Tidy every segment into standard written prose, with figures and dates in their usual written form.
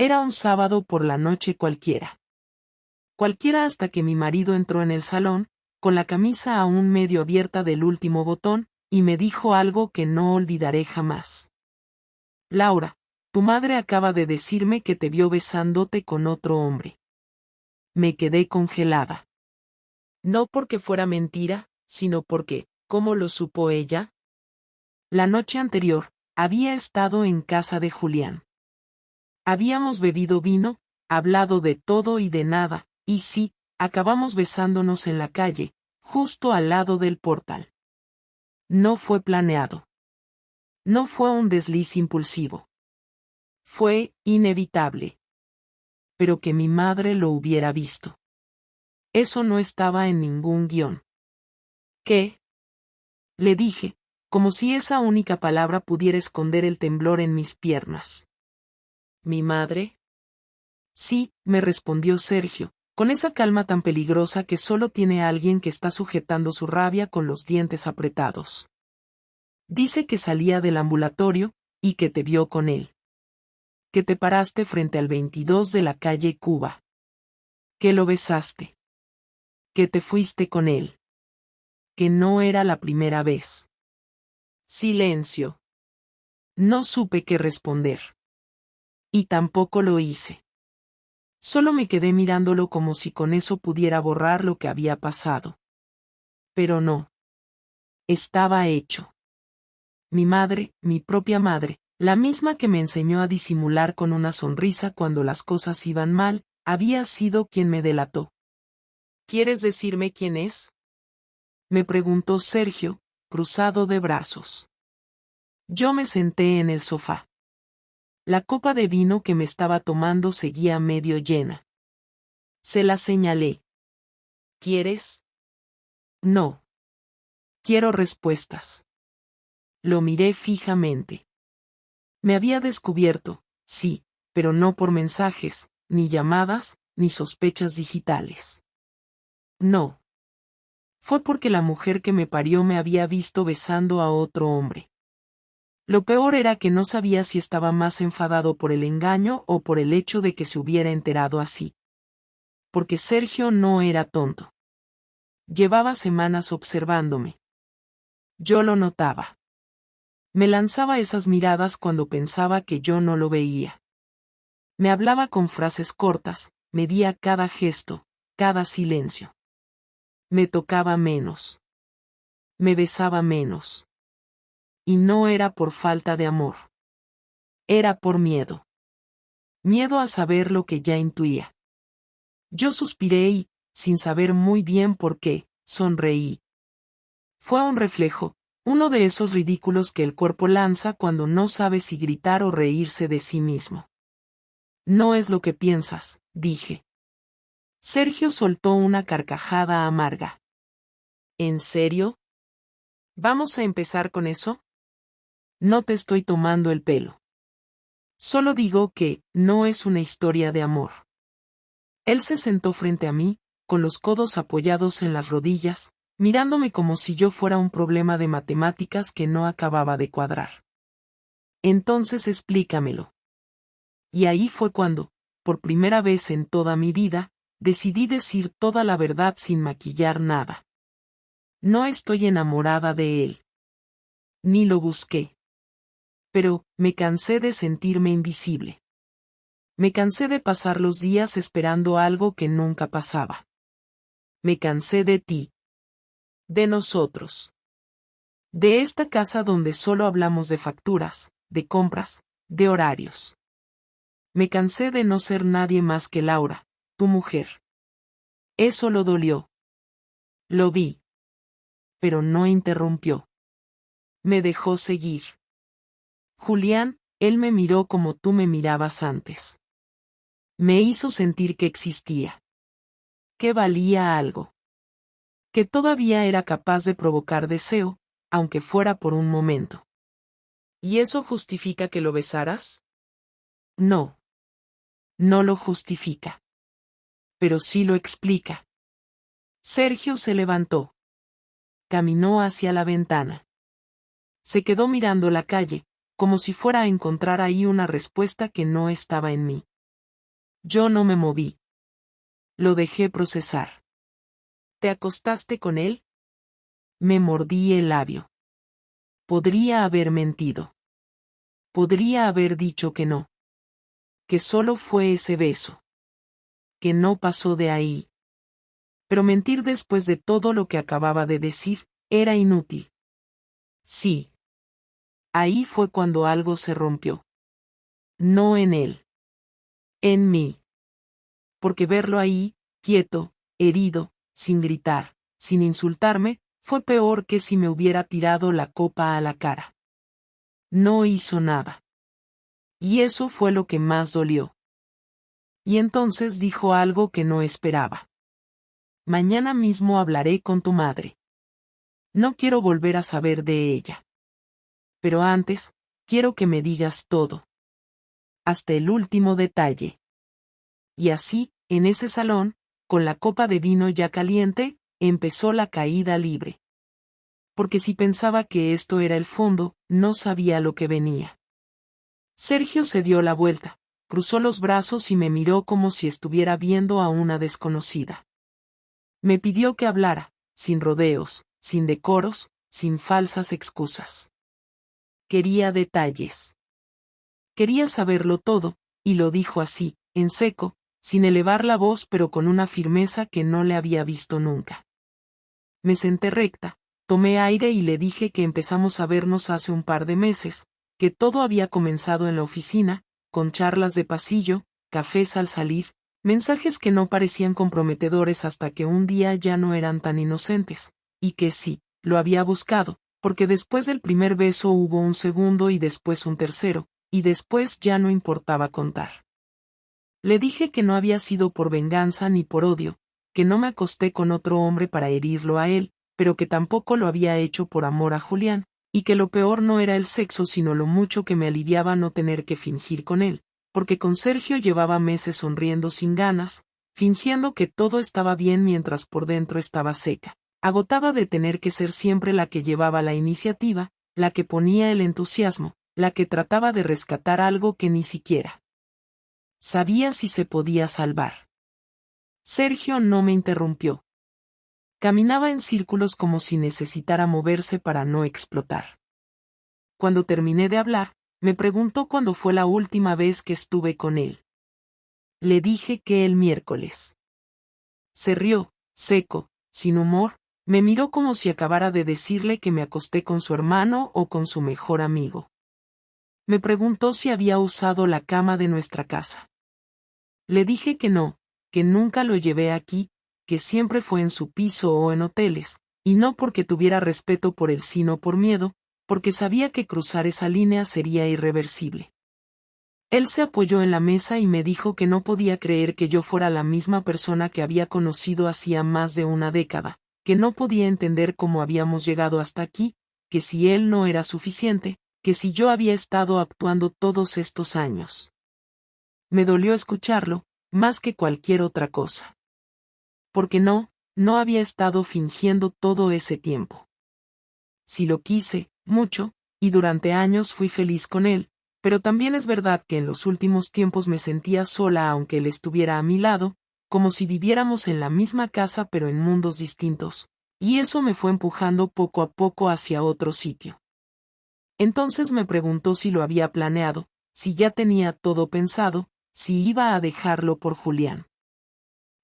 Era un sábado por la noche cualquiera. Cualquiera hasta que mi marido entró en el salón, con la camisa aún medio abierta del último botón, y me dijo algo que no olvidaré jamás. Laura, tu madre acaba de decirme que te vio besándote con otro hombre. Me quedé congelada. No porque fuera mentira, sino porque, ¿cómo lo supo ella? La noche anterior, había estado en casa de Julián. Habíamos bebido vino, hablado de todo y de nada, y sí, acabamos besándonos en la calle, justo al lado del portal. No fue planeado. No fue un desliz impulsivo. Fue inevitable. Pero que mi madre lo hubiera visto. Eso no estaba en ningún guión. ¿Qué? Le dije, como si esa única palabra pudiera esconder el temblor en mis piernas. ¿Mi madre? Sí, me respondió Sergio, con esa calma tan peligrosa que solo tiene alguien que está sujetando su rabia con los dientes apretados. Dice que salía del ambulatorio, y que te vio con él. Que te paraste frente al 22 de la calle Cuba. Que lo besaste. Que te fuiste con él. Que no era la primera vez. Silencio. No supe qué responder. Y tampoco lo hice. Solo me quedé mirándolo como si con eso pudiera borrar lo que había pasado. Pero no. Estaba hecho. Mi madre, mi propia madre, la misma que me enseñó a disimular con una sonrisa cuando las cosas iban mal, había sido quien me delató. ¿Quieres decirme quién es? Me preguntó Sergio, cruzado de brazos. Yo me senté en el sofá. La copa de vino que me estaba tomando seguía medio llena. Se la señalé. ¿Quieres? No. Quiero respuestas. Lo miré fijamente. Me había descubierto, sí, pero no por mensajes, ni llamadas, ni sospechas digitales. No. Fue porque la mujer que me parió me había visto besando a otro hombre. Lo peor era que no sabía si estaba más enfadado por el engaño o por el hecho de que se hubiera enterado así. Porque Sergio no era tonto. Llevaba semanas observándome. Yo lo notaba. Me lanzaba esas miradas cuando pensaba que yo no lo veía. Me hablaba con frases cortas, medía cada gesto, cada silencio. Me tocaba menos. Me besaba menos. Y no era por falta de amor. Era por miedo. Miedo a saber lo que ya intuía. Yo suspiré y, sin saber muy bien por qué, sonreí. Fue un reflejo, uno de esos ridículos que el cuerpo lanza cuando no sabe si gritar o reírse de sí mismo. No es lo que piensas, dije. Sergio soltó una carcajada amarga. ¿En serio? ¿Vamos a empezar con eso? No te estoy tomando el pelo. Solo digo que no es una historia de amor. Él se sentó frente a mí, con los codos apoyados en las rodillas, mirándome como si yo fuera un problema de matemáticas que no acababa de cuadrar. Entonces explícamelo. Y ahí fue cuando, por primera vez en toda mi vida, decidí decir toda la verdad sin maquillar nada. No estoy enamorada de él. Ni lo busqué. Pero, me cansé de sentirme invisible. Me cansé de pasar los días esperando algo que nunca pasaba. Me cansé de ti. De nosotros. De esta casa donde solo hablamos de facturas, de compras, de horarios. Me cansé de no ser nadie más que Laura, tu mujer. Eso lo dolió. Lo vi. Pero no interrumpió. Me dejó seguir. Julián, él me miró como tú me mirabas antes. Me hizo sentir que existía. Que valía algo. Que todavía era capaz de provocar deseo, aunque fuera por un momento. ¿Y eso justifica que lo besaras? No. No lo justifica. Pero sí lo explica. Sergio se levantó. Caminó hacia la ventana. Se quedó mirando la calle, como si fuera a encontrar ahí una respuesta que no estaba en mí. Yo no me moví. Lo dejé procesar. ¿Te acostaste con él? Me mordí el labio. Podría haber mentido. Podría haber dicho que no. Que solo fue ese beso. Que no pasó de ahí. Pero mentir después de todo lo que acababa de decir, era inútil. Sí. Ahí fue cuando algo se rompió. No en él. En mí. Porque verlo ahí, quieto, herido, sin gritar, sin insultarme, fue peor que si me hubiera tirado la copa a la cara. No hizo nada. Y eso fue lo que más dolió. Y entonces dijo algo que no esperaba. Mañana mismo hablaré con tu madre. No quiero volver a saber de ella. Pero antes, quiero que me digas todo. Hasta el último detalle. Y así, en ese salón, con la copa de vino ya caliente, empezó la caída libre. Porque si pensaba que esto era el fondo, no sabía lo que venía. Sergio se dio la vuelta, cruzó los brazos y me miró como si estuviera viendo a una desconocida. Me pidió que hablara, sin rodeos, sin decoros, sin falsas excusas. Quería detalles. Quería saberlo todo, y lo dijo así, en seco, sin elevar la voz pero con una firmeza que no le había visto nunca. Me senté recta, tomé aire y le dije que empezamos a vernos hace un par de meses, que todo había comenzado en la oficina, con charlas de pasillo, cafés al salir, mensajes que no parecían comprometedores hasta que un día ya no eran tan inocentes, y que sí, lo había buscado, porque después del primer beso hubo un segundo y después un tercero, y después ya no importaba contar. Le dije que no había sido por venganza ni por odio, que no me acosté con otro hombre para herirlo a él, pero que tampoco lo había hecho por amor a Julián, y que lo peor no era el sexo sino lo mucho que me aliviaba no tener que fingir con él, porque con Sergio llevaba meses sonriendo sin ganas, fingiendo que todo estaba bien mientras por dentro estaba seca. Agotaba de tener que ser siempre la que llevaba la iniciativa, la que ponía el entusiasmo, la que trataba de rescatar algo que ni siquiera sabía si se podía salvar. Sergio no me interrumpió. Caminaba en círculos como si necesitara moverse para no explotar. Cuando terminé de hablar, me preguntó cuándo fue la última vez que estuve con él. Le dije que el miércoles. Se rió, seco, sin humor, me miró como si acabara de decirle que me acosté con su hermano o con su mejor amigo. Me preguntó si había usado la cama de nuestra casa. Le dije que no, que nunca lo llevé aquí, que siempre fue en su piso o en hoteles, y no porque tuviera respeto por él sino por miedo, porque sabía que cruzar esa línea sería irreversible. Él se apoyó en la mesa y me dijo que no podía creer que yo fuera la misma persona que había conocido hacía más de una década, que no podía entender cómo habíamos llegado hasta aquí, que si él no era suficiente, que si yo había estado actuando todos estos años. Me dolió escucharlo, más que cualquier otra cosa. Porque no había estado fingiendo todo ese tiempo. Si lo quise, mucho, y durante años fui feliz con él, pero también es verdad que en los últimos tiempos me sentía sola aunque él estuviera a mi lado, como si viviéramos en la misma casa pero en mundos distintos, y eso me fue empujando poco a poco hacia otro sitio. Entonces me preguntó si lo había planeado, si ya tenía todo pensado, si iba a dejarlo por Julián.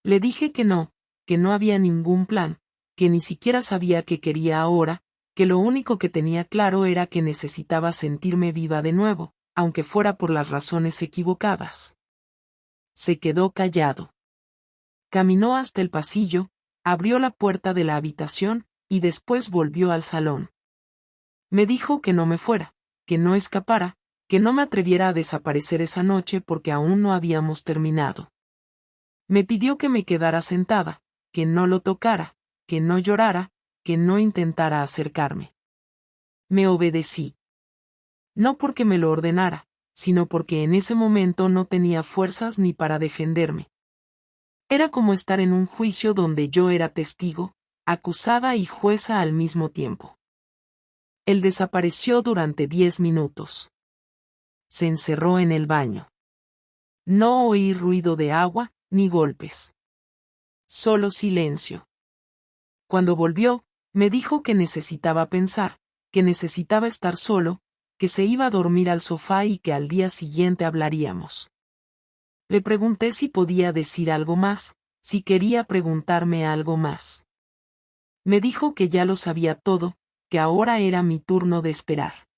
Le dije que no había ningún plan, que ni siquiera sabía qué quería ahora, que lo único que tenía claro era que necesitaba sentirme viva de nuevo, aunque fuera por las razones equivocadas. Se quedó callado. Caminó hasta el pasillo, abrió la puerta de la habitación, y después volvió al salón. Me dijo que no me fuera, que no escapara, que no me atreviera a desaparecer esa noche porque aún no habíamos terminado. Me pidió que me quedara sentada, que no lo tocara, que no llorara, que no intentara acercarme. Me obedecí. No porque me lo ordenara, sino porque en ese momento no tenía fuerzas ni para defenderme. Era como estar en un juicio donde yo era testigo, acusada y jueza al mismo tiempo. Él desapareció durante 10 minutos. Se encerró en el baño. No oí ruido de agua, ni golpes. Solo silencio. Cuando volvió, me dijo que necesitaba pensar, que necesitaba estar solo, que se iba a dormir al sofá y que al día siguiente hablaríamos. Le pregunté si podía decir algo más, si quería preguntarme algo más. Me dijo que ya lo sabía todo, que ahora era mi turno de esperar.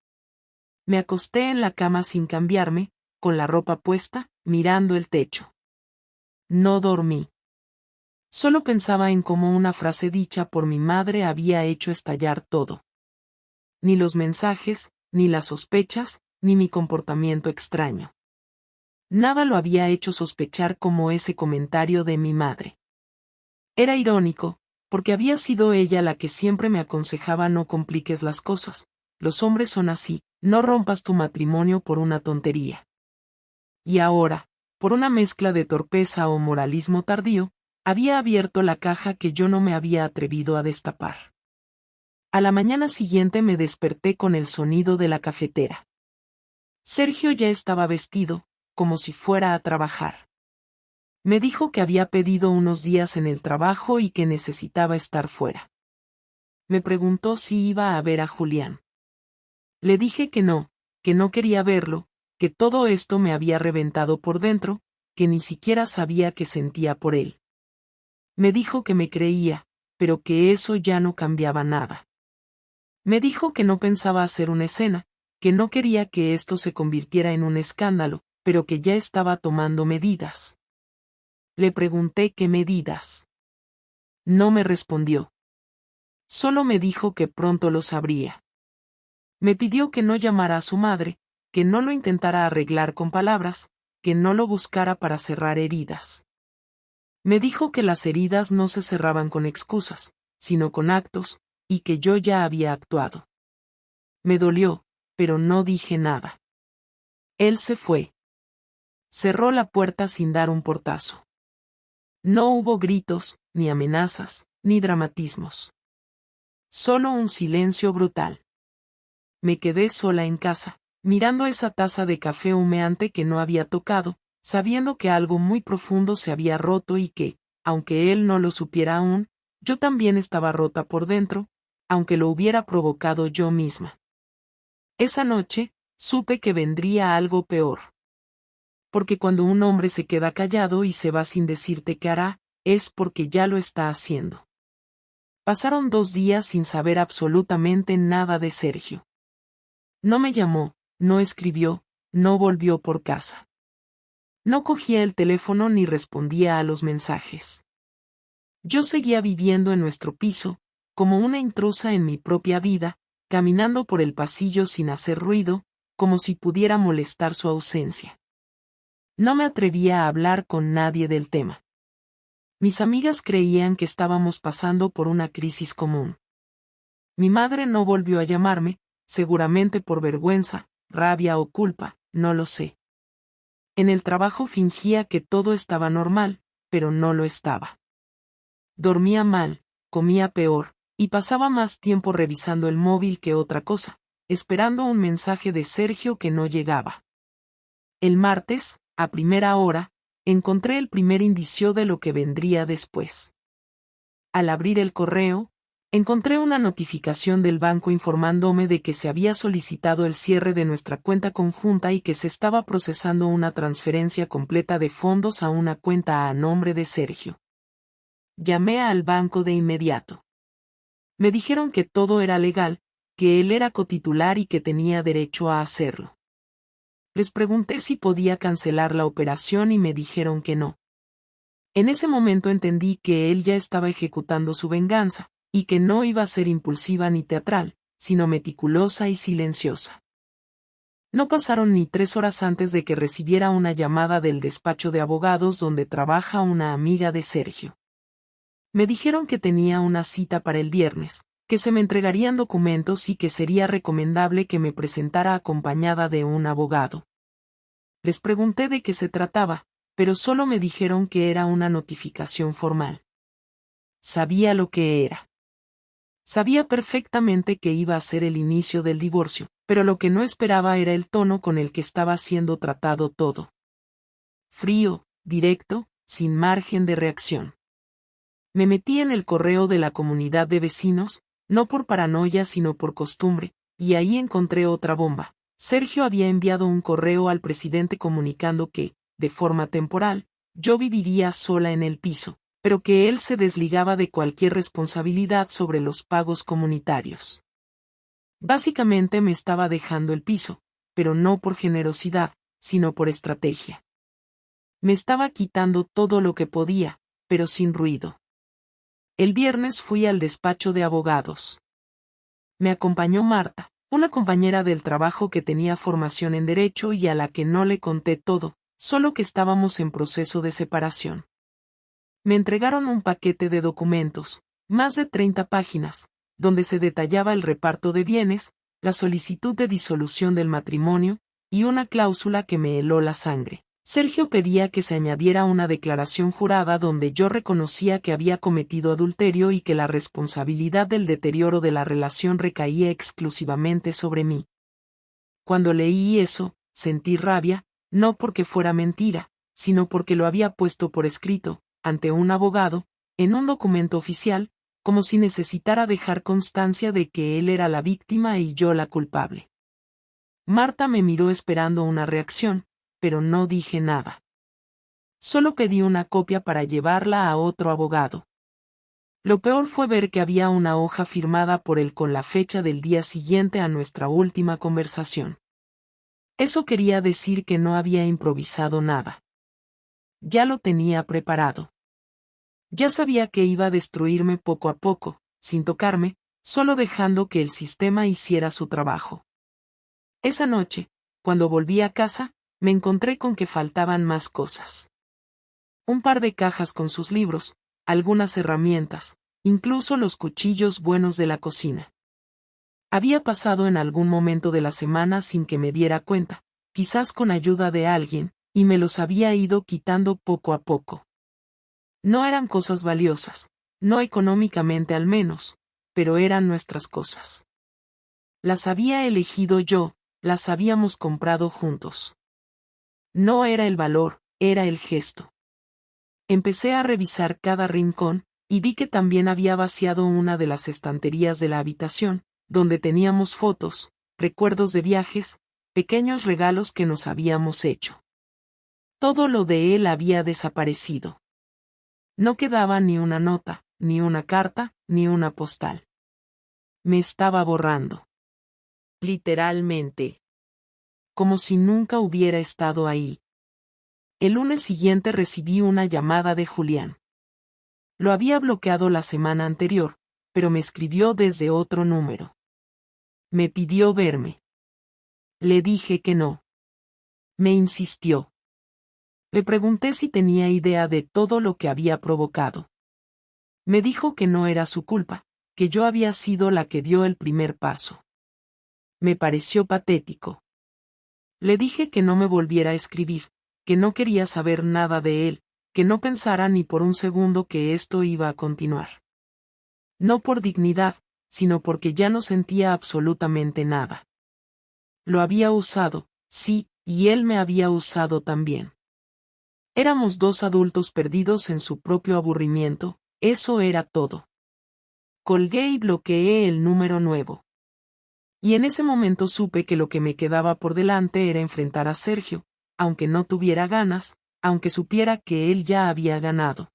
Me acosté en la cama sin cambiarme, con la ropa puesta, mirando el techo. No dormí. Solo pensaba en cómo una frase dicha por mi madre había hecho estallar todo. Ni los mensajes, ni las sospechas, ni mi comportamiento extraño. Nada lo había hecho sospechar como ese comentario de mi madre. Era irónico, porque había sido ella la que siempre me aconsejaba no compliques las cosas. Los hombres son así, no rompas tu matrimonio por una tontería. Y ahora, por una mezcla de torpeza o moralismo tardío, había abierto la caja que yo no me había atrevido a destapar. A la mañana siguiente me desperté con el sonido de la cafetera. Sergio ya estaba vestido, como si fuera a trabajar. Me dijo que había pedido unos días en el trabajo y que necesitaba estar fuera. Me preguntó si iba a ver a Julián. Le dije que no quería verlo, que todo esto me había reventado por dentro, que ni siquiera sabía qué sentía por él. Me dijo que me creía, pero que eso ya no cambiaba nada. Me dijo que no pensaba hacer una escena, que no quería que esto se convirtiera en un escándalo, pero que ya estaba tomando medidas. Le pregunté qué medidas. No me respondió. Solo me dijo que pronto lo sabría. Me pidió que no llamara a su madre, que no lo intentara arreglar con palabras, que no lo buscara para cerrar heridas. Me dijo que las heridas no se cerraban con excusas, sino con actos, y que yo ya había actuado. Me dolió, pero no dije nada. Él se fue. Cerró la puerta sin dar un portazo. No hubo gritos, ni amenazas, ni dramatismos. Solo un silencio brutal. Me quedé sola en casa, mirando esa taza de café humeante que no había tocado, sabiendo que algo muy profundo se había roto y que, aunque él no lo supiera aún, yo también estaba rota por dentro, aunque lo hubiera provocado yo misma. Esa noche, supe que vendría algo peor. Porque cuando un hombre se queda callado y se va sin decirte qué hará, es porque ya lo está haciendo. Pasaron 2 días sin saber absolutamente nada de Sergio. No me llamó, no escribió, no volvió por casa. No cogía el teléfono ni respondía a los mensajes. Yo seguía viviendo en nuestro piso, como una intrusa en mi propia vida, caminando por el pasillo sin hacer ruido, como si pudiera molestar su ausencia. No me atrevía a hablar con nadie del tema. Mis amigas creían que estábamos pasando por una crisis común. Mi madre no volvió a llamarme, seguramente por vergüenza, rabia o culpa, no lo sé. En el trabajo fingía que todo estaba normal, pero no lo estaba. Dormía mal, comía peor, y pasaba más tiempo revisando el móvil que otra cosa, esperando un mensaje de Sergio que no llegaba. El martes, a primera hora, encontré el primer indicio de lo que vendría después. Al abrir el correo, encontré una notificación del banco informándome de que se había solicitado el cierre de nuestra cuenta conjunta y que se estaba procesando una transferencia completa de fondos a una cuenta a nombre de Sergio. Llamé al banco de inmediato. Me dijeron que todo era legal, que él era cotitular y que tenía derecho a hacerlo. Les pregunté si podía cancelar la operación y me dijeron que no. En ese momento entendí que él ya estaba ejecutando su venganza, y que no iba a ser impulsiva ni teatral, sino meticulosa y silenciosa. No pasaron ni 3 horas antes de que recibiera una llamada del despacho de abogados donde trabaja una amiga de Sergio. Me dijeron que tenía una cita para el viernes, que se me entregarían documentos y que sería recomendable que me presentara acompañada de un abogado. Les pregunté de qué se trataba, pero solo me dijeron que era una notificación formal. Sabía lo que era. Sabía perfectamente que iba a ser el inicio del divorcio, pero lo que no esperaba era el tono con el que estaba siendo tratado todo. frío, directo, sin margen de reacción. Me metí en el correo de la comunidad de vecinos, no por paranoia sino por costumbre, y ahí encontré otra bomba. Sergio había enviado un correo al presidente comunicando que, de forma temporal, yo viviría sola en el piso, pero que él se desligaba de cualquier responsabilidad sobre los pagos comunitarios. Básicamente me estaba dejando el piso, pero no por generosidad, sino por estrategia. Me estaba quitando todo lo que podía, pero sin ruido. El viernes fui al despacho de abogados. Me acompañó Marta, una compañera del trabajo que tenía formación en derecho y a la que no le conté todo, solo que estábamos en proceso de separación. Me entregaron un paquete de documentos, más de 30 páginas, donde se detallaba el reparto de bienes, la solicitud de disolución del matrimonio, y una cláusula que me heló la sangre. Sergio pedía que se añadiera una declaración jurada donde yo reconocía que había cometido adulterio y que la responsabilidad del deterioro de la relación recaía exclusivamente sobre mí. Cuando leí eso, sentí rabia, no porque fuera mentira, sino porque lo había puesto por escrito, ante un abogado, en un documento oficial, como si necesitara dejar constancia de que él era la víctima y yo la culpable. Marta me miró esperando una reacción, pero no dije nada. Solo pedí una copia para llevarla a otro abogado. Lo peor fue ver que había una hoja firmada por él con la fecha del día siguiente a nuestra última conversación. Eso quería decir que no había improvisado nada. Ya lo tenía preparado. Ya sabía que iba a destruirme poco a poco, sin tocarme, solo dejando que el sistema hiciera su trabajo. Esa noche, cuando volví a casa, me encontré con que faltaban más cosas. Un par de cajas con sus libros, algunas herramientas, incluso los cuchillos buenos de la cocina. Había pasado en algún momento de la semana sin que me diera cuenta, quizás con ayuda de alguien, y me los había ido quitando poco a poco. No eran cosas valiosas, no económicamente al menos, pero eran nuestras cosas. Las había elegido yo, las habíamos comprado juntos. No era el valor, era el gesto. Empecé a revisar cada rincón, y vi que también había vaciado una de las estanterías de la habitación, donde teníamos fotos, recuerdos de viajes, pequeños regalos que nos habíamos hecho. Todo lo de él había desaparecido. No quedaba ni una nota, ni una carta, ni una postal. Me estaba borrando. Literalmente. Como si nunca hubiera estado ahí. El lunes siguiente recibí una llamada de Julián. Lo había bloqueado la semana anterior, pero me escribió desde otro número. Me pidió verme. Le dije que no. Me insistió. Le pregunté si tenía idea de todo lo que había provocado. Me dijo que no era su culpa, que yo había sido la que dio el primer paso. Me pareció patético. Le dije que no me volviera a escribir, que no quería saber nada de él, que no pensara ni por un segundo que esto iba a continuar. No por dignidad, sino porque ya no sentía absolutamente nada. Lo había usado, sí, y él me había usado también. Éramos dos adultos perdidos en su propio aburrimiento, eso era todo. Colgué y bloqueé el número nuevo. Y en ese momento supe que lo que me quedaba por delante era enfrentar a Sergio, aunque no tuviera ganas, aunque supiera que él ya había ganado.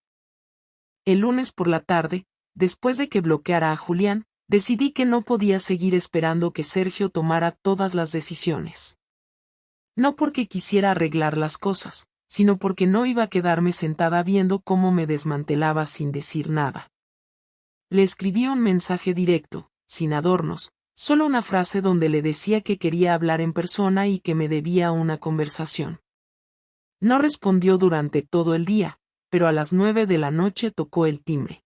El lunes por la tarde, después de que bloqueara a Julián, decidí que no podía seguir esperando que Sergio tomara todas las decisiones. No porque quisiera arreglar las cosas, sino porque no iba a quedarme sentada viendo cómo me desmantelaba sin decir nada. Le escribí un mensaje directo, sin adornos, solo una frase donde le decía que quería hablar en persona y que me debía una conversación. No respondió durante todo el día, pero a las 9 de la noche tocó el timbre.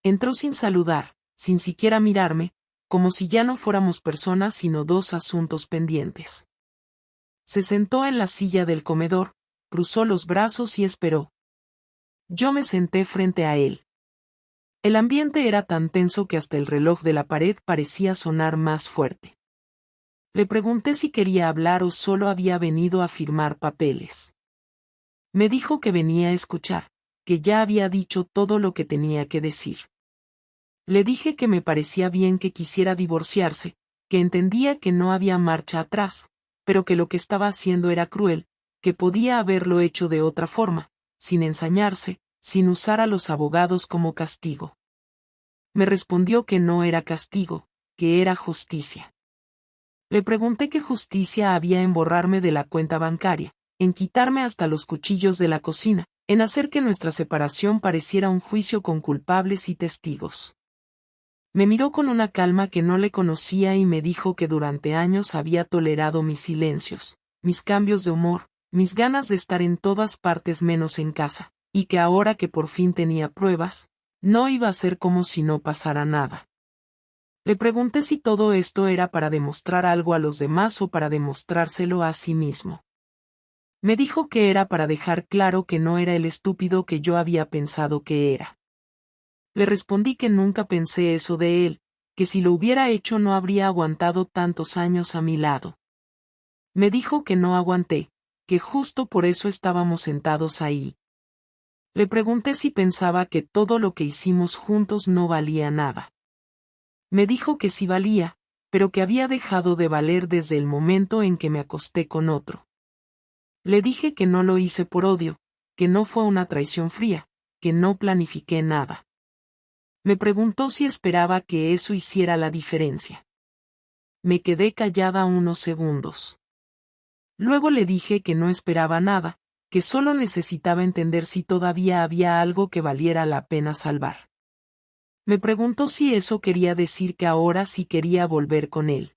Entró sin saludar, sin siquiera mirarme, como si ya no fuéramos personas sino dos asuntos pendientes. Se sentó en la silla del comedor, cruzó los brazos y esperó. Yo me senté frente a él. El ambiente era tan tenso que hasta el reloj de la pared parecía sonar más fuerte. Le pregunté si quería hablar o solo había venido a firmar papeles. Me dijo que venía a escuchar, que ya había dicho todo lo que tenía que decir. Le dije que me parecía bien que quisiera divorciarse, que entendía que no había marcha atrás, pero que lo que estaba haciendo era cruel, que podía haberlo hecho de otra forma, sin ensañarse, sin usar a los abogados como castigo. Me respondió que no era castigo, que era justicia. Le pregunté qué justicia había en borrarme de la cuenta bancaria, en quitarme hasta los cuchillos de la cocina, en hacer que nuestra separación pareciera un juicio con culpables y testigos. Me miró con una calma que no le conocía y me dijo que durante años había tolerado mis silencios, mis cambios de humor, mis ganas de estar en todas partes menos en casa, y que ahora que por fin tenía pruebas, no iba a ser como si no pasara nada. Le pregunté si todo esto era para demostrar algo a los demás o para demostrárselo a sí mismo. Me dijo que era para dejar claro que no era el estúpido que yo había pensado que era. Le respondí que nunca pensé eso de él, que si lo hubiera hecho no habría aguantado tantos años a mi lado. Me dijo que no aguanté, que justo por eso estábamos sentados ahí. Le pregunté si pensaba que todo lo que hicimos juntos no valía nada. Me dijo que sí valía, pero que había dejado de valer desde el momento en que me acosté con otro. Le dije que no lo hice por odio, que no fue una traición fría, que no planifiqué nada. Me preguntó si esperaba que eso hiciera la diferencia. Me quedé callada unos segundos. Luego le dije que no esperaba nada, que solo necesitaba entender si todavía había algo que valiera la pena salvar. Me preguntó si eso quería decir que ahora sí quería volver con él.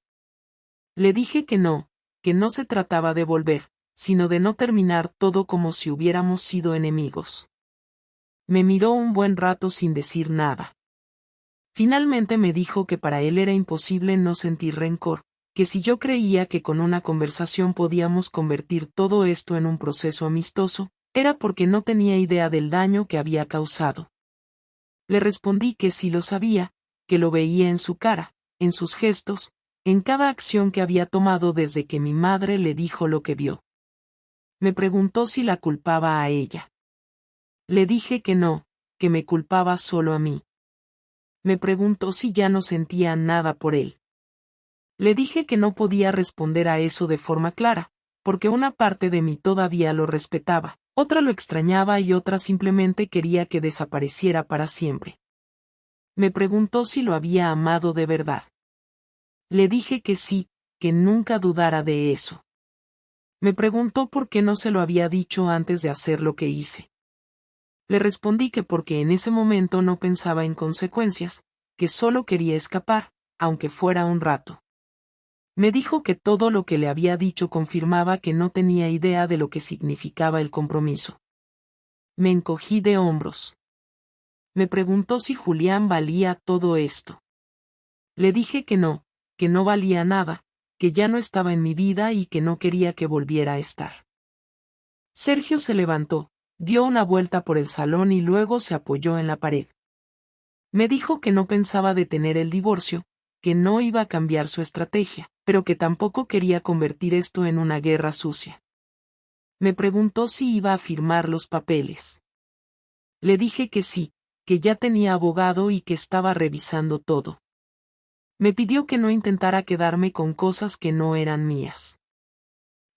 Le dije que no se trataba de volver, sino de no terminar todo como si hubiéramos sido enemigos. Me miró un buen rato sin decir nada. Finalmente me dijo que para él era imposible no sentir rencor, que si yo creía que con una conversación podíamos convertir todo esto en un proceso amistoso, era porque no tenía idea del daño que había causado. Le respondí que sí lo sabía, que lo veía en su cara, en sus gestos, en cada acción que había tomado desde que mi madre le dijo lo que vio. Me preguntó si la culpaba a ella. Le dije que no, que me culpaba solo a mí. Me preguntó si ya no sentía nada por él. Le dije que no podía responder a eso de forma clara, porque una parte de mí todavía lo respetaba, otra lo extrañaba y otra simplemente quería que desapareciera para siempre. Me preguntó si lo había amado de verdad. Le dije que sí, que nunca dudara de eso. Me preguntó por qué no se lo había dicho antes de hacer lo que hice. Le respondí que porque en ese momento no pensaba en consecuencias, que solo quería escapar, aunque fuera un rato. Me dijo que todo lo que le había dicho confirmaba que no tenía idea de lo que significaba el compromiso. Me encogí de hombros. Me preguntó si Julián valía todo esto. Le dije que no valía nada, que ya no estaba en mi vida y que no quería que volviera a estar. Sergio se levantó, dio una vuelta por el salón y luego se apoyó en la pared. Me dijo que no pensaba detener el divorcio, que no iba a cambiar su estrategia, pero que tampoco quería convertir esto en una guerra sucia. Me preguntó si iba a firmar los papeles. Le dije que sí, que ya tenía abogado y que estaba revisando todo. Me pidió que no intentara quedarme con cosas que no eran mías.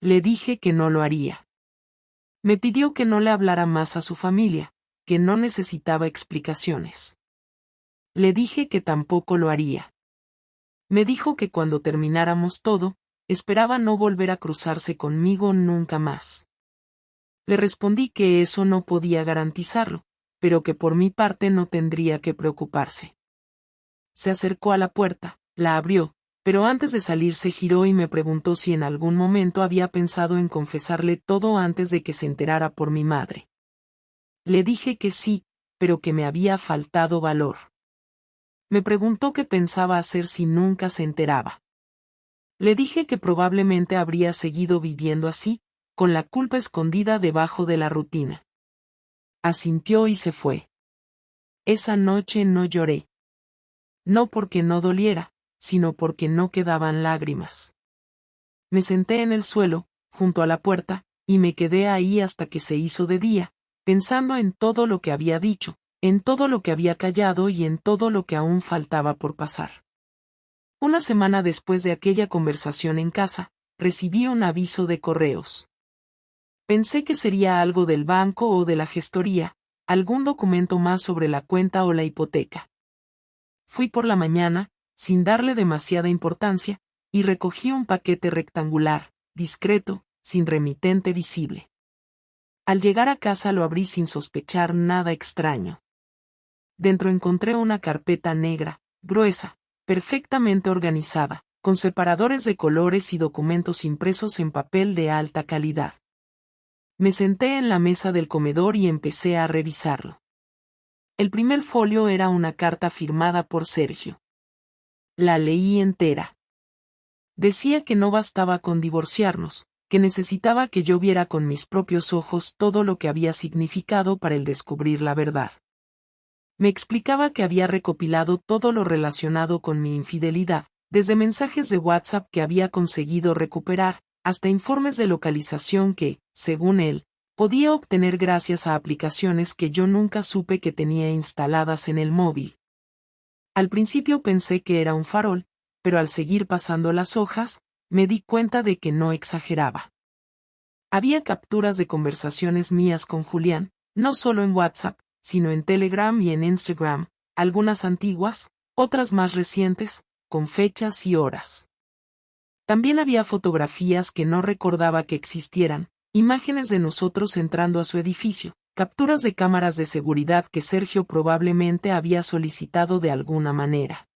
Le dije que no lo haría. Me pidió que no le hablara más a su familia, que no necesitaba explicaciones. Le dije que tampoco lo haría. Me dijo que cuando termináramos todo, esperaba no volver a cruzarse conmigo nunca más. Le respondí que eso no podía garantizarlo, pero que por mi parte no tendría que preocuparse. Se acercó a la puerta, la abrió, pero antes de salir se giró y me preguntó si en algún momento había pensado en confesarle todo antes de que se enterara por mi madre. Le dije que sí, pero que me había faltado valor. Me preguntó qué pensaba hacer si nunca se enteraba. Le dije que probablemente habría seguido viviendo así, con la culpa escondida debajo de la rutina. Asintió y se fue. Esa noche no lloré. No porque no doliera, sino porque no quedaban lágrimas. Me senté en el suelo, junto a la puerta, y me quedé ahí hasta que se hizo de día, pensando en todo lo que había dicho, en todo lo que había callado y en todo lo que aún faltaba por pasar. Una semana después de aquella conversación en casa, recibí un aviso de correos. Pensé que sería algo del banco o de la gestoría, algún documento más sobre la cuenta o la hipoteca. Fui por la mañana, sin darle demasiada importancia, y recogí un paquete rectangular, discreto, sin remitente visible. Al llegar a casa lo abrí sin sospechar nada extraño. Dentro encontré una carpeta negra, gruesa, perfectamente organizada, con separadores de colores y documentos impresos en papel de alta calidad. Me senté en la mesa del comedor y empecé a revisarlo. El primer folio era una carta firmada por Sergio. La leí entera. Decía que no bastaba con divorciarnos, que necesitaba que yo viera con mis propios ojos todo lo que había significado para él descubrir la verdad. Me explicaba que había recopilado todo lo relacionado con mi infidelidad, desde mensajes de WhatsApp que había conseguido recuperar, hasta informes de localización que, según él, podía obtener gracias a aplicaciones que yo nunca supe que tenía instaladas en el móvil. Al principio pensé que era un farol, pero al seguir pasando las hojas, me di cuenta de que no exageraba. Había capturas de conversaciones mías con Julián, no solo en WhatsApp, sino en Telegram y en Instagram, algunas antiguas, otras más recientes, con fechas y horas. También había fotografías que no recordaba que existieran, imágenes de nosotros entrando a su edificio, capturas de cámaras de seguridad que Sergio probablemente había solicitado de alguna manera.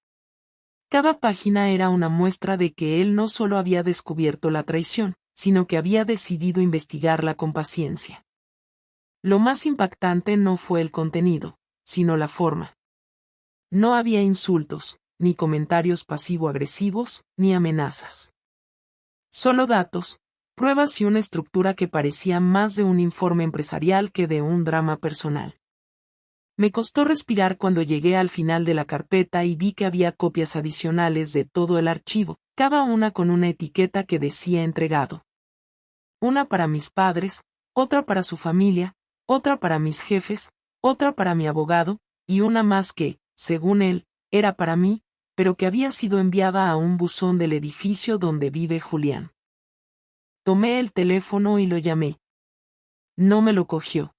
Cada página era una muestra de que él no solo había descubierto la traición, sino que había decidido investigarla con paciencia. Lo más impactante no fue el contenido, sino la forma. No había insultos, ni comentarios pasivo-agresivos, ni amenazas. Solo datos, pruebas y una estructura que parecía más de un informe empresarial que de un drama personal. Me costó respirar cuando llegué al final de la carpeta y vi que había copias adicionales de todo el archivo, cada una con una etiqueta que decía entregado. Una para mis padres, otra para su familia, otra para mis jefes, otra para mi abogado, y una más que, según él, era para mí, pero que había sido enviada a un buzón del edificio donde vive Julián. Tomé el teléfono y lo llamé. No me lo cogió.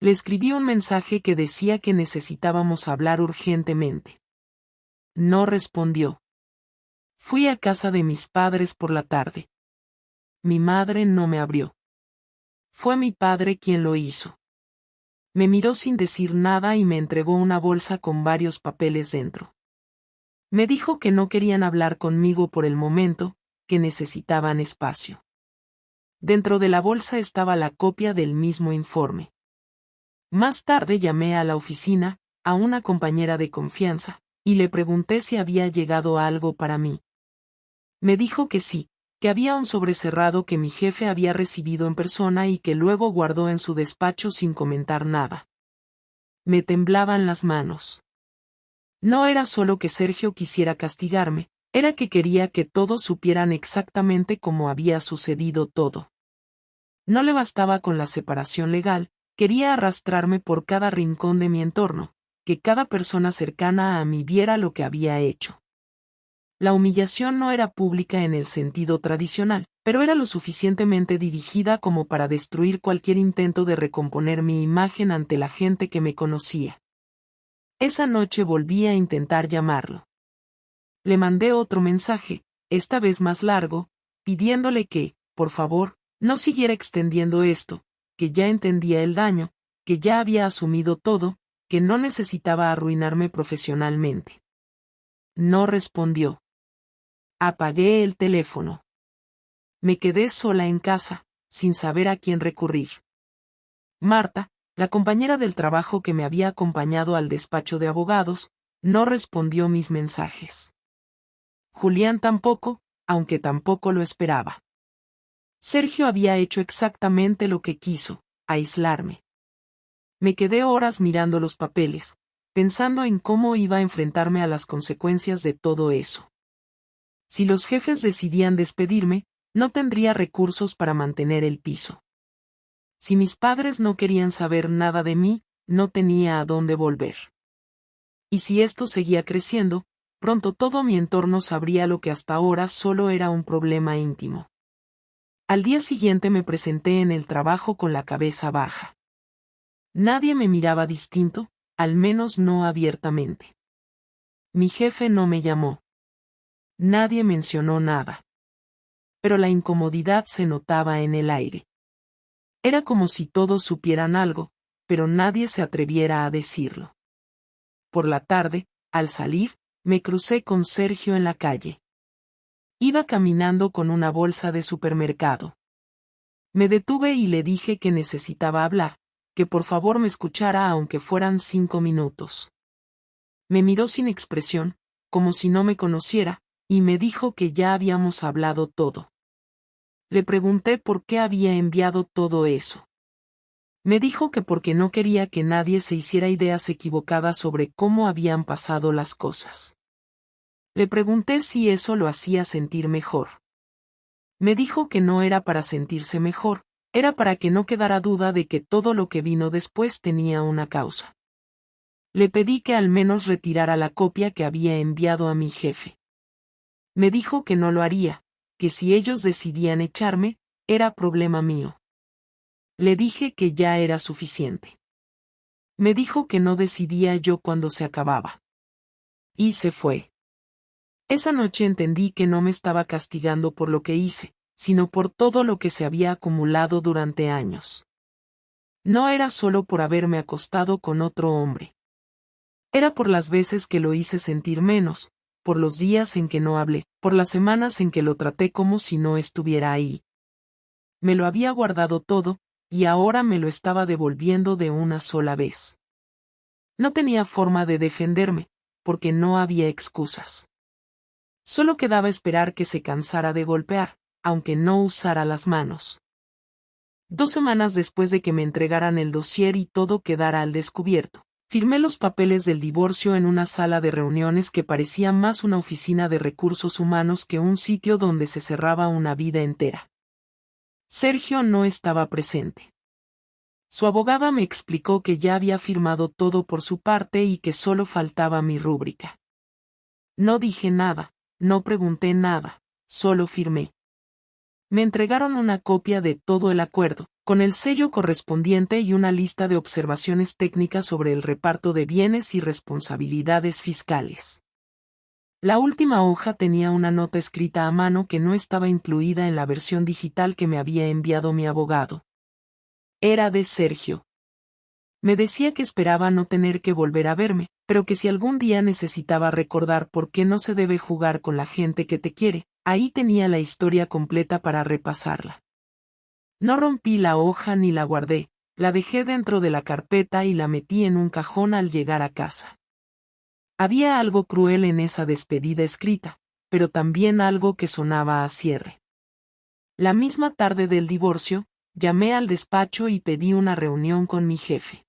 Le escribí un mensaje que decía que necesitábamos hablar urgentemente. No respondió. Fui a casa de mis padres por la tarde. Mi madre no me abrió. Fue mi padre quien lo hizo. Me miró sin decir nada y me entregó una bolsa con varios papeles dentro. Me dijo que no querían hablar conmigo por el momento, que necesitaban espacio. Dentro de la bolsa estaba la copia del mismo informe. Más tarde llamé a la oficina, a una compañera de confianza, y le pregunté si había llegado algo para mí. Me dijo que sí, que había un sobre cerrado que mi jefe había recibido en persona y que luego guardó en su despacho sin comentar nada. Me temblaban las manos. No era solo que Sergio quisiera castigarme, era que quería que todos supieran exactamente cómo había sucedido todo. No le bastaba con la separación legal, quería arrastrarme por cada rincón de mi entorno, que cada persona cercana a mí viera lo que había hecho. La humillación no era pública en el sentido tradicional, pero era lo suficientemente dirigida como para destruir cualquier intento de recomponer mi imagen ante la gente que me conocía. Esa noche volví a intentar llamarlo. Le mandé otro mensaje, esta vez más largo, pidiéndole que, por favor, no siguiera extendiendo esto, que ya entendía el daño, que ya había asumido todo, que no necesitaba arruinarme profesionalmente. No respondió. Apagué el teléfono. Me quedé sola en casa, sin saber a quién recurrir. Marta, la compañera del trabajo que me había acompañado al despacho de abogados, no respondió mis mensajes. Julián tampoco, aunque tampoco lo esperaba. Sergio había hecho exactamente lo que quiso, aislarme. Me quedé horas mirando los papeles, pensando en cómo iba a enfrentarme a las consecuencias de todo eso. Si los jefes decidían despedirme, No tendría recursos para mantener el piso. Si mis padres no querían saber nada de mí, no tenía a dónde volver. Y si esto seguía creciendo, pronto todo mi entorno sabría lo que hasta ahora solo era un problema íntimo. Al día siguiente me presenté en el trabajo con la cabeza baja. Nadie me miraba distinto, al menos no abiertamente. Mi jefe no me llamó. Nadie mencionó nada. Pero la incomodidad se notaba en el aire. Era como si todos supieran algo, pero nadie se atreviera a decirlo. Por la tarde, al salir, me crucé con Sergio en la calle. Iba caminando con una bolsa de supermercado. Me detuve y le dije que necesitaba hablar, que por favor me escuchara aunque fueran 5 minutos. Me miró sin expresión, como si no me conociera, y me dijo que ya habíamos hablado todo. Le pregunté por qué había enviado todo eso. Me dijo que porque no quería que nadie se hiciera ideas equivocadas sobre cómo habían pasado las cosas. Le pregunté si eso lo hacía sentir mejor. Me dijo que no era para sentirse mejor, era para que no quedara duda de que todo lo que vino después tenía una causa. Le pedí que al menos retirara la copia que había enviado a mi jefe. Me dijo que no lo haría, que si ellos decidían echarme, era problema mío. Le dije que ya era suficiente. Me dijo que no decidía yo cuando se acababa. Y se fue. Esa noche entendí que no me estaba castigando por lo que hice, sino por todo lo que se había acumulado durante años. No era solo por haberme acostado con otro hombre. Era por las veces que lo hice sentir menos, por los días en que no hablé, por las semanas en que lo traté como si no estuviera ahí. Me lo había guardado todo, y ahora me lo estaba devolviendo de una sola vez. No tenía forma de defenderme, porque no había excusas. Solo quedaba esperar que se cansara de golpear, aunque no usara las manos. 2 semanas después de que me entregaran el dossier y todo quedara al descubierto, firmé los papeles del divorcio en una sala de reuniones que parecía más una oficina de recursos humanos que un sitio donde se cerraba una vida entera. Sergio no estaba presente. Su abogada me explicó que ya había firmado todo por su parte y que solo faltaba mi rúbrica. No dije nada, no pregunté nada, solo firmé. Me entregaron una copia de todo el acuerdo, con el sello correspondiente y una lista de observaciones técnicas sobre el reparto de bienes y responsabilidades fiscales. La última hoja tenía una nota escrita a mano que no estaba incluida en la versión digital que me había enviado mi abogado. Era de Sergio. Me decía que esperaba no tener que volver a verme, pero que si algún día necesitaba recordar por qué no se debe jugar con la gente que te quiere, ahí tenía la historia completa para repasarla. No rompí la hoja ni la guardé, la dejé dentro de la carpeta y la metí en un cajón al llegar a casa. Había algo cruel en esa despedida escrita, pero también algo que sonaba a cierre. La misma tarde del divorcio, llamé al despacho y pedí una reunión con mi jefe.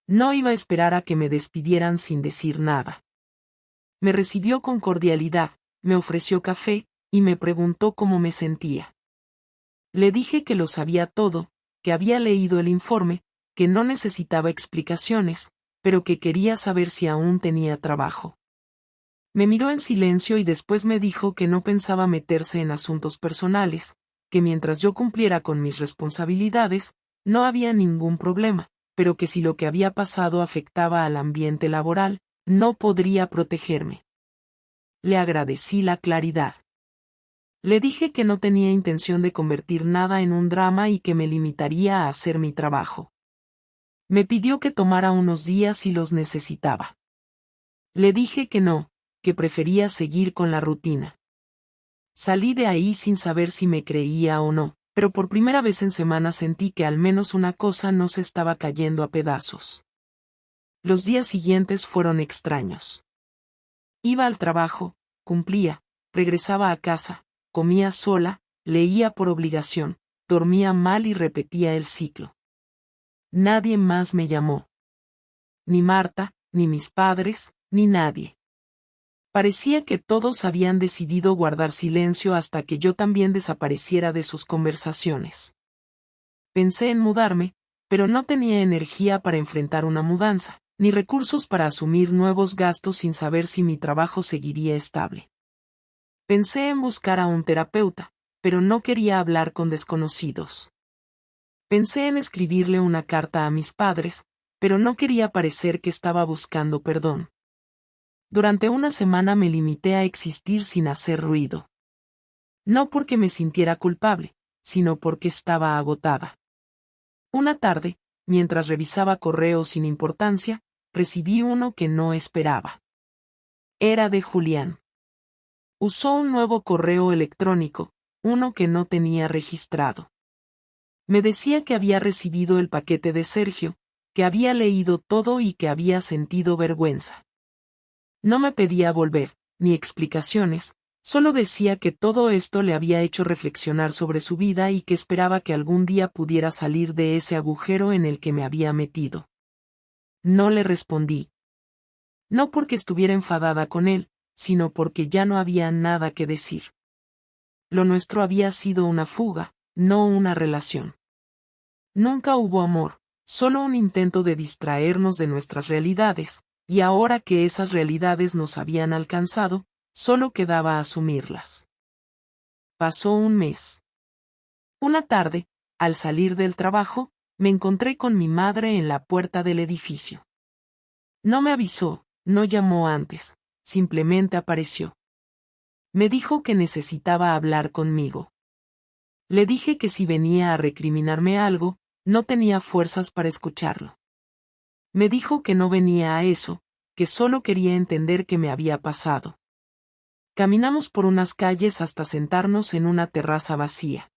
No iba a esperar a que me despidieran sin decir nada. Me recibió con cordialidad, me ofreció café, y me preguntó cómo me sentía. Le dije que lo sabía todo, que había leído el informe, que no necesitaba explicaciones, pero que quería saber si aún tenía trabajo. Me miró en silencio y después me dijo que no pensaba meterse en asuntos personales, que mientras yo cumpliera con mis responsabilidades, no había ningún problema, pero que si lo que había pasado afectaba al ambiente laboral, no podría protegerme. Le agradecí la claridad. Le dije que no tenía intención de convertir nada en un drama y que me limitaría a hacer mi trabajo. Me pidió que tomara unos días si los necesitaba. Le dije que no, que prefería seguir con la rutina. Salí de ahí sin saber si me creía o no, pero por primera vez en semanas sentí que al menos una cosa no se estaba cayendo a pedazos. Los días siguientes fueron extraños. Iba al trabajo, cumplía, regresaba a casa, comía sola, leía por obligación, dormía mal y repetía el ciclo. Nadie más me llamó. Ni Marta, ni mis padres, ni nadie. Parecía que todos habían decidido guardar silencio hasta que yo también desapareciera de sus conversaciones. Pensé en mudarme, pero no tenía energía para enfrentar una mudanza, ni recursos para asumir nuevos gastos sin saber si mi trabajo seguiría estable. Pensé en buscar a un terapeuta, pero no quería hablar con desconocidos. Pensé en escribirle una carta a mis padres, pero no quería parecer que estaba buscando perdón. Durante una semana me limité a existir sin hacer ruido. No porque me sintiera culpable, sino porque estaba agotada. Una tarde, mientras revisaba correos sin importancia, recibí uno que no esperaba. Era de Julián. Usó un nuevo correo electrónico, uno que no tenía registrado. Me decía que había recibido el paquete de Sergio, que había leído todo y que había sentido vergüenza. No me pedía volver, ni explicaciones, solo decía que todo esto le había hecho reflexionar sobre su vida y que esperaba que algún día pudiera salir de ese agujero en el que me había metido. No le respondí. No porque estuviera enfadada con él, sino porque ya no había nada que decir. Lo nuestro había sido una fuga, no una relación. Nunca hubo amor, solo un intento de distraernos de nuestras realidades, y ahora que esas realidades nos habían alcanzado, solo quedaba asumirlas. Pasó un mes. Una tarde, al salir del trabajo, me encontré con mi madre en la puerta del edificio. No me avisó, no llamó antes, simplemente apareció. Me dijo que necesitaba hablar conmigo. Le dije que si venía a recriminarme algo, no tenía fuerzas para escucharlo. Me dijo que no venía a eso, que solo quería entender qué me había pasado. Caminamos por unas calles hasta sentarnos en una terraza vacía.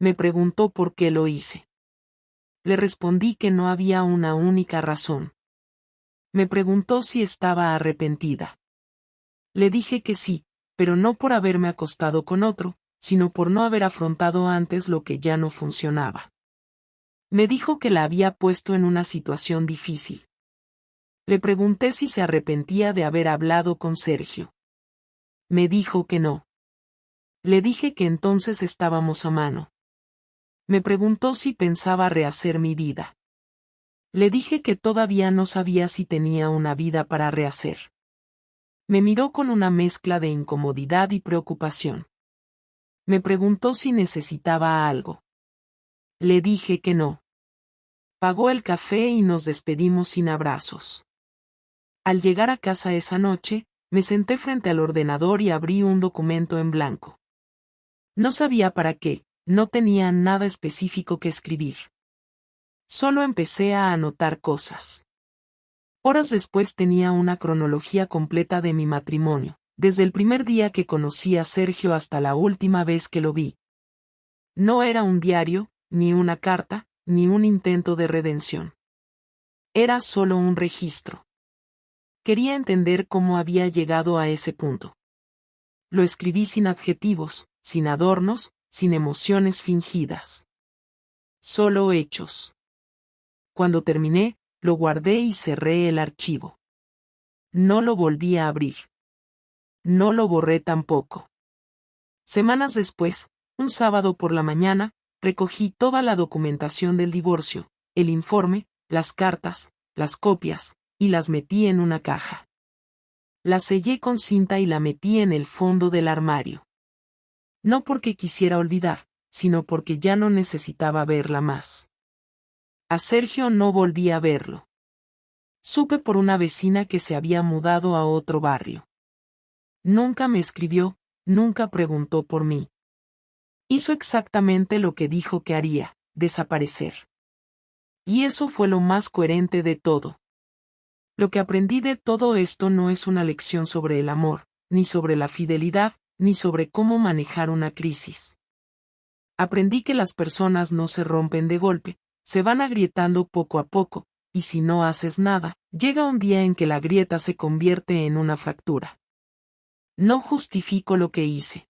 Me preguntó por qué lo hice. Le respondí que no había una única razón. Me preguntó si estaba arrepentida. Le dije que sí, pero no por haberme acostado con otro, sino por no haber afrontado antes lo que ya no funcionaba. Me dijo que la había puesto en una situación difícil. Le pregunté si se arrepentía de haber hablado con Sergio. Me dijo que no. Le dije que entonces estábamos a mano. Me preguntó si pensaba rehacer mi vida. Le dije que todavía no sabía si tenía una vida para rehacer. Me miró con una mezcla de incomodidad y preocupación. Me preguntó si necesitaba algo. Le dije que no. Pagó el café y nos despedimos sin abrazos. Al llegar a casa esa noche, me senté frente al ordenador y abrí un documento en blanco. No sabía para qué, no tenía nada específico que escribir. Solo empecé a anotar cosas. Horas después tenía una cronología completa de mi matrimonio, desde el primer día que conocí a Sergio hasta la última vez que lo vi. No era un diario, ni una carta, ni un intento de redención. Era solo un registro. Quería entender cómo había llegado a ese punto. Lo escribí sin adjetivos, sin adornos, sin emociones fingidas. Solo hechos. Cuando terminé, lo guardé y cerré el archivo. No lo volví a abrir. No lo borré tampoco. Semanas después, un sábado por la mañana, recogí toda la documentación del divorcio, el informe, las cartas, las copias, y las metí en una caja. La sellé con cinta y la metí en el fondo del armario. No porque quisiera olvidar, sino porque ya no necesitaba verla más. A Sergio no volví a verlo. Supe por una vecina que se había mudado a otro barrio. Nunca me escribió, nunca preguntó por mí. Hizo exactamente lo que dijo que haría, desaparecer. Y eso fue lo más coherente de todo. Lo que aprendí de todo esto no es una lección sobre el amor, ni sobre la fidelidad, ni sobre cómo manejar una crisis. Aprendí que las personas no se rompen de golpe, se van agrietando poco a poco, y si no haces nada, llega un día en que la grieta se convierte en una fractura. No justifico lo que hice.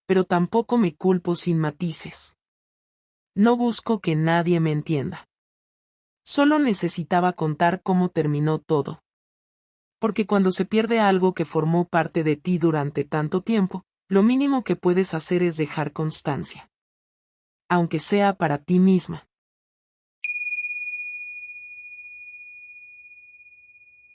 Pero tampoco me culpo sin matices. No busco que nadie me entienda. Solo necesitaba contar cómo terminó todo. Porque cuando se pierde algo que formó parte de ti durante tanto tiempo, lo mínimo que puedes hacer es dejar constancia. Aunque sea para ti misma.